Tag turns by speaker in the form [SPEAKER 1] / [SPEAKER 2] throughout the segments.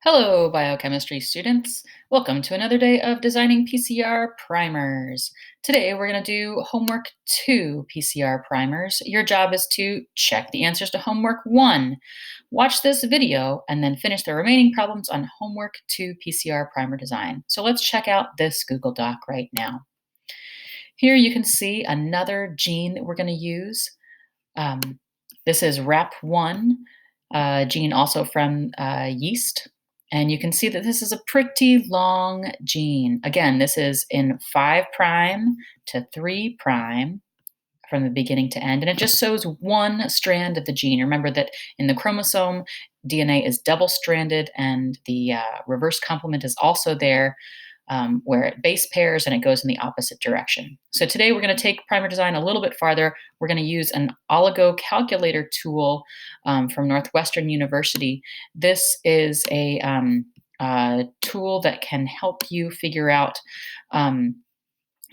[SPEAKER 1] Hello, biochemistry students. Welcome to another day of designing PCR primers. Today we're going to do homework 2 PCR primers. Your job is to check the answers to homework 1. Watch this video and then finish the remaining problems on homework 2 PCR primer design. So let's check out this Google Doc right now. Here you can see another gene that we're going to use. This is RAP1, gene also from yeast. And you can see that this is a pretty long gene. Again, this is in 5' to 3' from the beginning to end. And it just shows one strand of the gene. Remember that in the chromosome, DNA is double-stranded, and the reverse complement is also there, where it base pairs and it goes in the opposite direction. So today we're going to take primer design a little bit farther. We're going to use an oligo calculator tool from Northwestern University. This is a tool that can help you figure out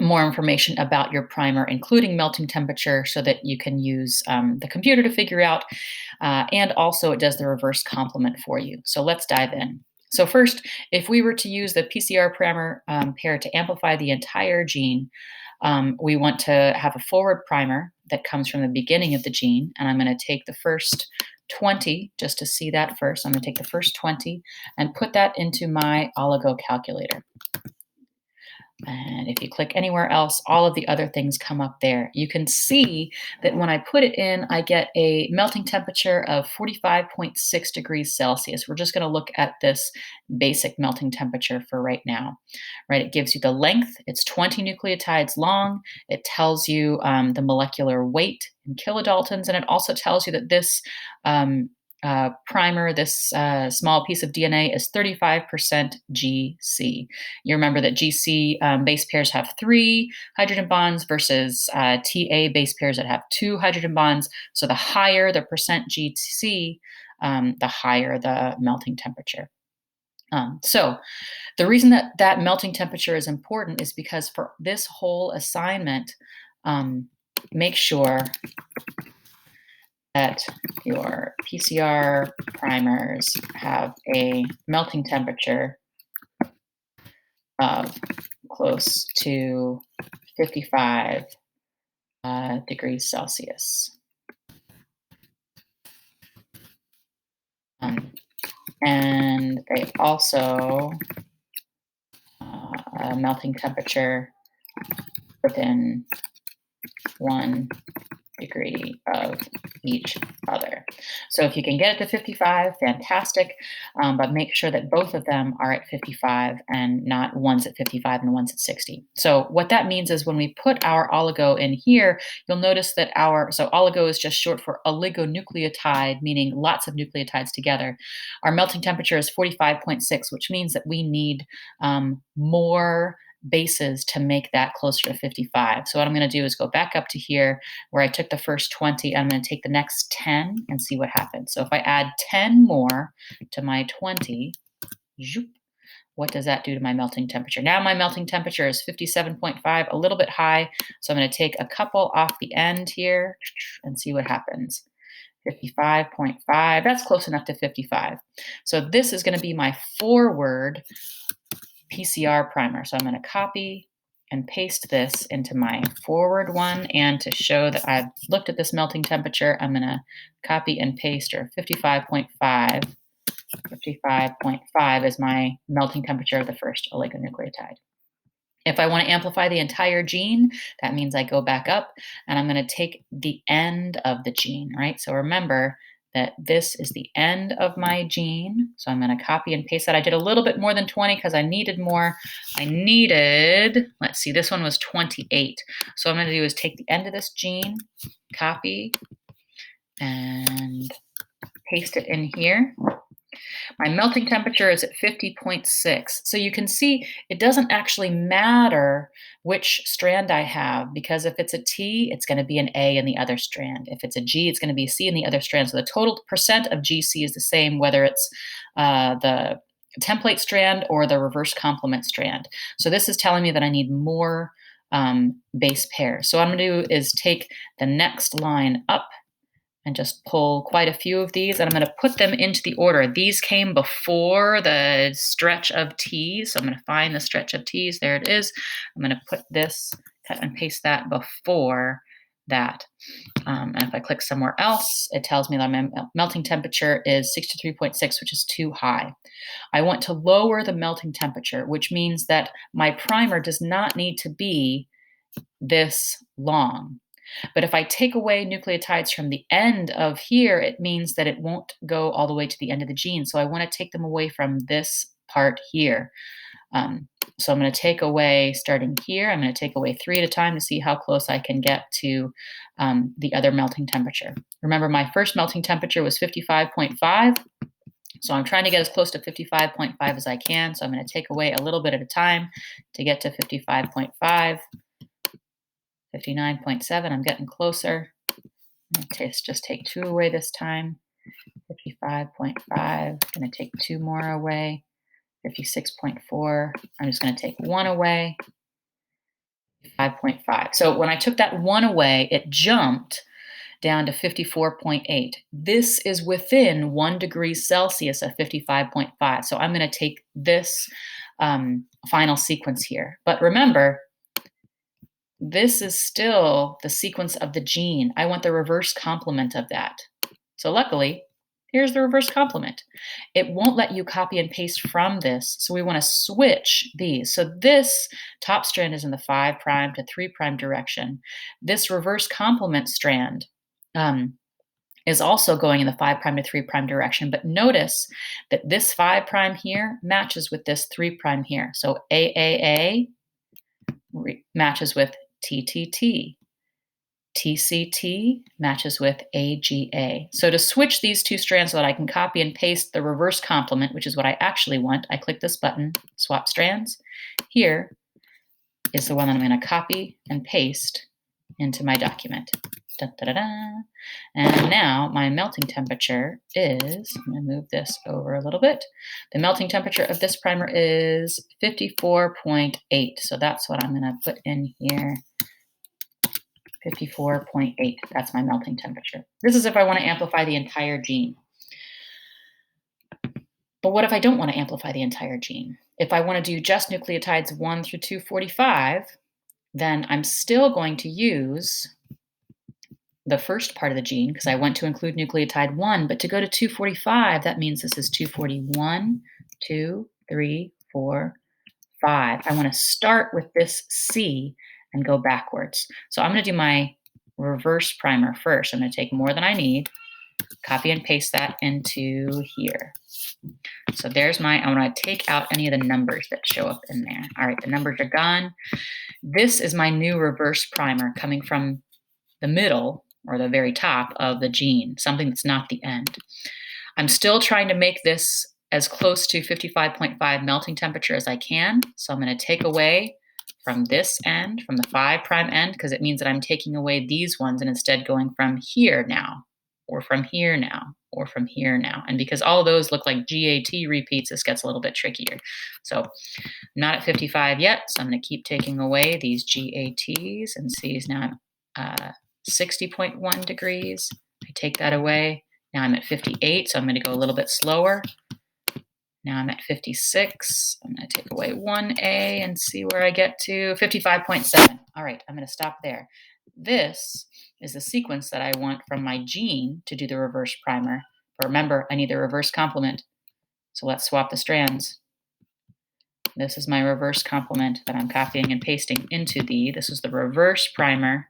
[SPEAKER 1] more information about your primer, including melting temperature, so that you can use the computer to figure out, and also it does the reverse complement for you. So let's dive in. So first, if we were to use the PCR primer pair to amplify the entire gene, we want to have a forward primer that comes from the beginning of the gene, and I'm going to take the first 20, just to see that first. I'm going to take the first 20 and put that into my oligo calculator. And if you click anywhere else, all of the other things come up there. You can see that when I put it in, I get a melting temperature of 45.6 degrees Celsius. We're just going to look at this basic melting temperature for right now. Right? It gives you the length. It's 20 nucleotides long. It tells you the molecular weight in kilodaltons, and it also tells you that this primer, this small piece of DNA, is 35% GC. You remember that GC base pairs have 3 hydrogen bonds versus TA base pairs that have 2 hydrogen bonds. So the higher the percent GC, the higher the melting temperature. So the reason that melting temperature is important is because for this whole assignment, make sure that your PCR primers have a melting temperature of close to 55 degrees Celsius. And they also a melting temperature within 1 degree of each other. So if you can get it to 55, fantastic, but make sure that both of them are at 55 and not one's at 55 and one's at 60. So what that means is when we put our oligo in here, you'll notice that so oligo is just short for oligonucleotide, meaning lots of nucleotides together. Our melting temperature is 45.6, which means that we need more bases to make that closer to 55. So what I'm going to do is go back up to here where I took the first 20. I'm going to take the next 10 and see what happens. So if I add 10 more to my 20, what does that do to my melting temperature? Now my melting temperature is 57.5, a little bit high. So I'm going to take a couple off the end here and see what happens. 55.5, that's close enough to 55. So this is going to be my forward PCR primer. So I'm going to copy and paste this into my forward one. And to show that I've looked at this melting temperature, I'm going to copy and paste 55.5. 55.5 is my melting temperature of the first oligonucleotide. If I want to amplify the entire gene, that means I go back up and I'm going to take the end of the gene, right? So remember that this is the end of my gene. So I'm going to copy and paste that. I did a little bit more than 20 because I needed more. Let's see, this one was 28. So what I'm going to do is take the end of this gene, copy, and paste it in here. My melting temperature is at 50.6. So you can see it doesn't actually matter which strand I have, because if it's a T, it's going to be an A in the other strand. If it's a G, it's going to be a C in the other strand. So the total percent of GC is the same, whether it's the template strand or the reverse complement strand. So this is telling me that I need more base pairs. So what I'm going to do is take the next line up and just pull quite a few of these, and I'm going to put them into the order. These came before the stretch of T's, so I'm going to find the stretch of T's. There it is. I'm going to put this, cut and paste that before that. And if I click somewhere else, it tells me that my melting temperature is 63.6, which is too high. I want to lower the melting temperature, which means that my primer does not need to be this long. But if I take away nucleotides from the end of here, it means that it won't go all the way to the end of the gene. So I want to take them away from this part here. So I'm going to take away, starting here, I'm going to take away 3 at a time to see how close I can get to the other melting temperature. Remember, my first melting temperature was 55.5. So I'm trying to get as close to 55.5 as I can. So I'm going to take away a little bit at a time to get to 55.5, 59.7. I'm getting closer. I'm going to just take 2 away this time. 55.5. I'm going to take 2 more away. 56.4. I'm just going to take 1 away. 5.5. So when I took that 1 away, it jumped down to 54.8. This is within 1 degree Celsius of 55.5. So I'm going to take this final sequence here. But remember, this is still the sequence of the gene. I want the reverse complement of that. So luckily, here's the reverse complement. It won't let you copy and paste from this, so we want to switch these. So this top strand is in the 5' to 3' direction. This reverse complement strand is also going in the 5' to 3' direction, but notice that this 5' here matches with this 3' here. So AAA matches with TTT. TCT matches with AGA. So to switch these 2 strands so that I can copy and paste the reverse complement, which is what I actually want, I click this button, swap strands. Here is the one that I'm going to copy and paste into my document. Da, da, da, da. And now my melting temperature is, I'm going to move this over a little bit. The melting temperature of this primer is 54.8. So that's what I'm going to put in here. 54.8. That's my melting temperature. This is if I want to amplify the entire gene. But what if I don't want to amplify the entire gene? If I want to do just nucleotides 1 through 245, then I'm still going to use the first part of the gene because I want to include nucleotide 1. But to go to 245, that means this is 241, 2, 3, 4, 5. I want to start with this C and go backwards. So I'm going to do my reverse primer first. I'm going to take more than I need, copy and paste that into here. So there's my, I want to take out any of the numbers that show up in there. All right, the numbers are gone. This is my new reverse primer coming from the middle or the very top of the gene, something that's not the end. I'm still trying to make this as close to 55.5 melting temperature as I can. So I'm going to take away from this end, from the 5' end, because it means that I'm taking away these ones and instead going from here now, or from here now, or from here now. And because all of those look like GAT repeats, this gets a little bit trickier. So I'm not at 55 yet, so I'm going to keep taking away these GATs and Cs. Now I'm 60.1 degrees. I take that away. Now I'm at 58, so I'm going to go a little bit slower. Now I'm at 56. I'm going to take away 1A and see where I get to 55.7. All right, I'm going to stop there. This is the sequence that I want from my gene to do the reverse primer. But remember, I need the reverse complement. So let's swap the strands. This is my reverse complement that I'm copying and pasting into this is the reverse primer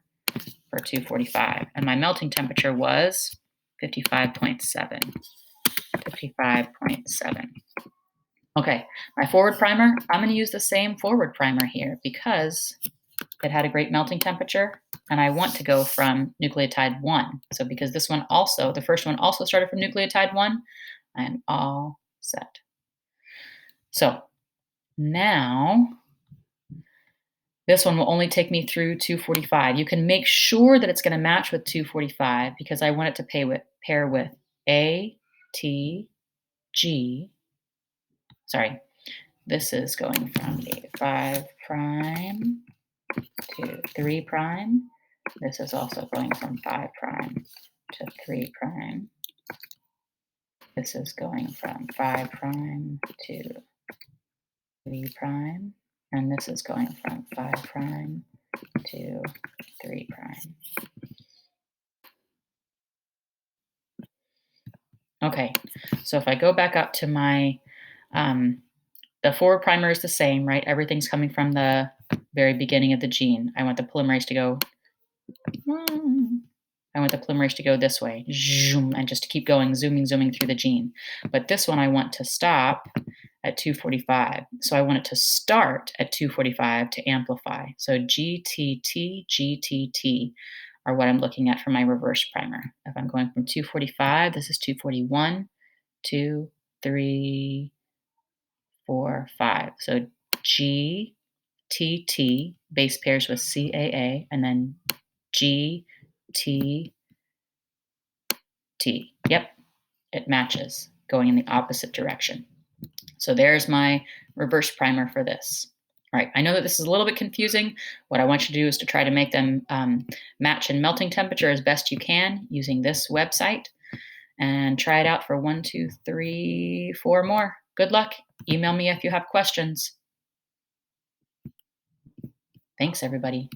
[SPEAKER 1] for 245. And my melting temperature was 55.7. 55.7. Okay, my forward primer, I'm going to use the same forward primer here because it had a great melting temperature and I want to go from nucleotide 1. So because this one also, the first one also started from nucleotide 1, I am all set. So now this one will only take me through 245. You can make sure that it's going to match with 245 because I want it to pair with A, T, G. Sorry, this is going from a 5' to 3'. This is also going from 5' to 3'. This is going from 5' to 3', and this is going from 5' to 3'. Okay, so if I go back up to my, the forward primer is the same, right? Everything's coming from the very beginning of the gene. I want the polymerase to go, I want the polymerase to go this way, zoom, and just to keep going, zooming through the gene. But this one I want to stop at 245. So I want it to start at 245 to amplify. So GTT, GTT are what I'm looking at for my reverse primer. If I'm going from 245, this is 241, 2, 3, 4, 5. So GTT base pairs with CAA, and then GTT. Yep, it matches, going in the opposite direction. So there's my reverse primer for this. All right, I know that this is a little bit confusing. What I want you to do is to try to make them match in melting temperature as best you can using this website, and try it out for 1, 2, 3, 4 more. Good luck. Email me if you have questions. Thanks, everybody.